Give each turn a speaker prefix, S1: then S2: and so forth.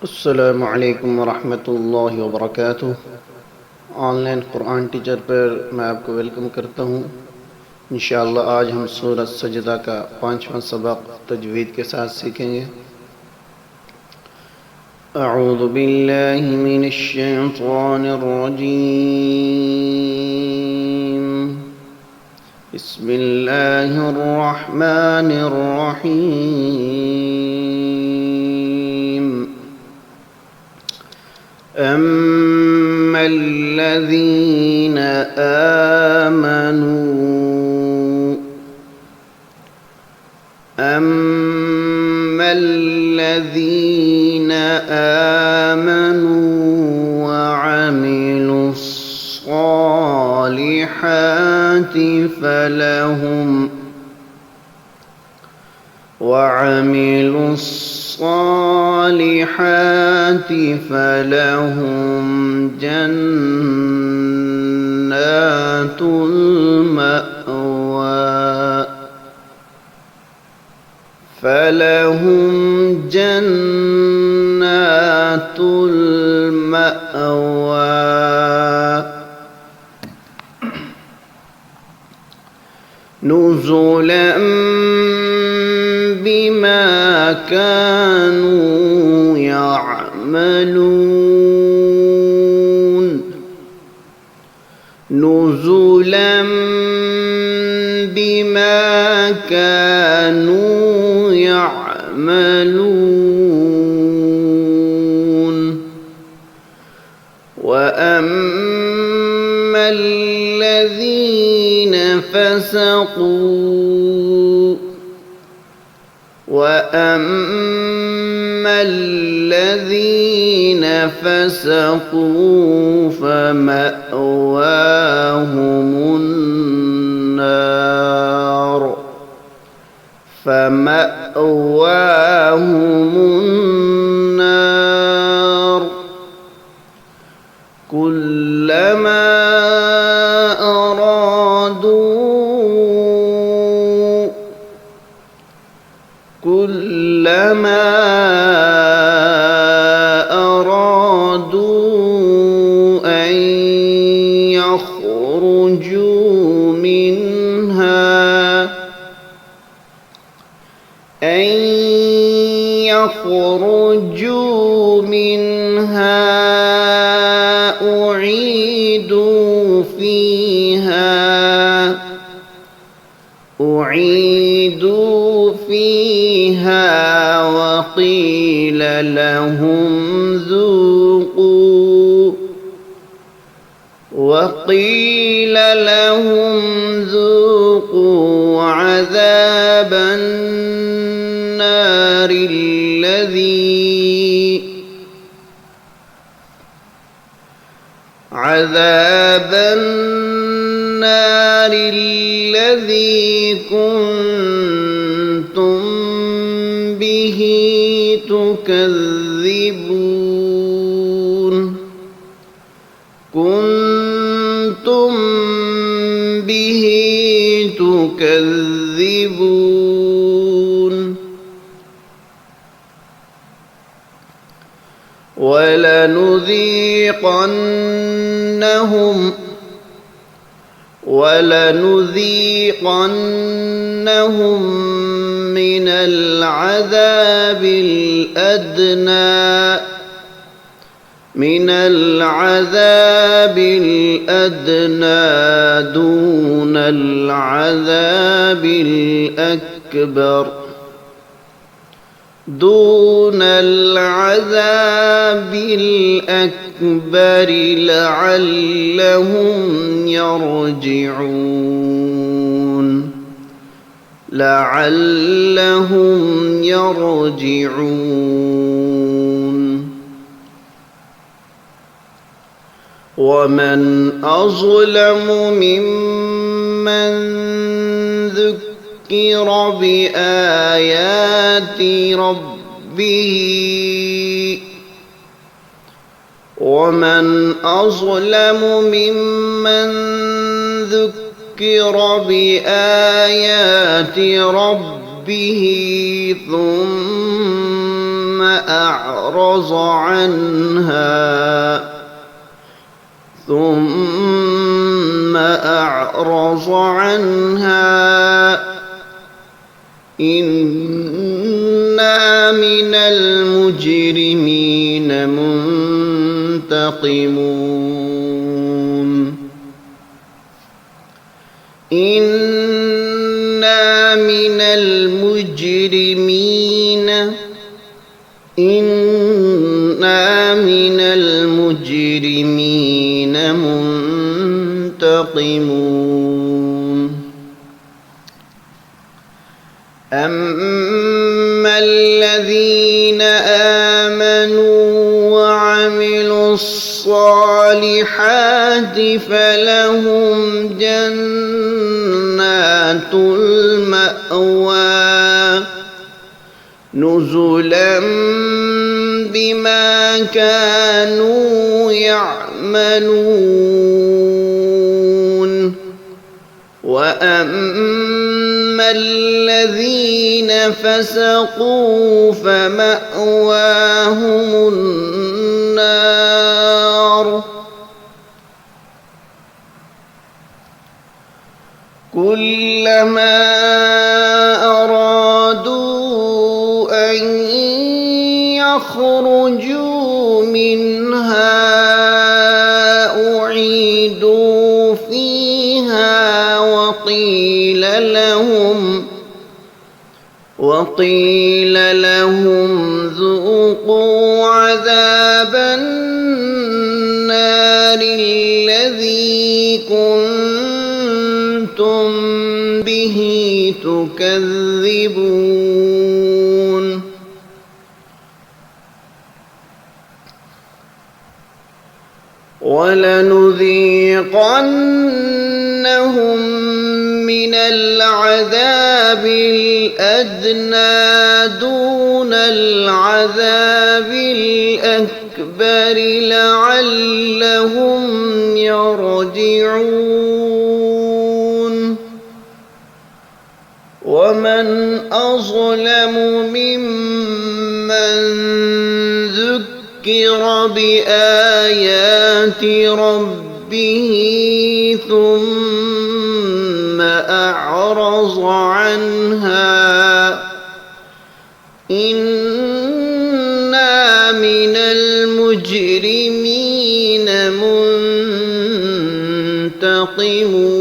S1: अस्सलामु अलैकुम वरहमतुल्लाहि वबरकातुह। ऑनलाइन क़ुरान टीचर पर मैं आपको वेलकम करता हूँ। इंशाअल्लाह आज हम सूरत सजदा का 5वां सबक तजवीद के साथ सीखेंगे। अऊज़ु बिल्लाहि मिनश शैतानिर रजीम। बिस्मिल्लाहिर रहमानिर रहीम। अम्मल्लज़ीन आमनू وعملوا الصالحات فلهم جنات المأوى نزلا بما كانوا يعملون نزلا بما كانوا يعملون. وأما الذين فسقوا فمأواهم النار كلما أرادوا أن يخرجوا منها أعيدوا فيها وقيل لهم ذوقوا عذاب النار الذي كنتم به تكذبون. ولنذيقنهم من العذاب الأدنى دون العذاب الأكبر لعلهم يرجعون. ومن أظلم ممن ذكر بآيات ربه ثم أعرض عنها إنا من المجرمين منتقمون إنا من المجرمين منتقمون أما الذين آمنوا وعملوا الصالحات فلهم جنات المأوى نزلا بما كانوا يعملون وأما الذين فسقوا فمأواهم النار كلما أرادوا أن يخرجوا منها أعيدوا فيها وقيل لهم ذوقوا عذاب النار الذي كنتم به تكذبون ولنذيقنهم من العذاب الأدنى دون العذاب الأكبر لعلهم يرجعون ومن أظلم ممن ذكر بآيات ربه ثم أعرض عنها إنا من المجرمين منتقمون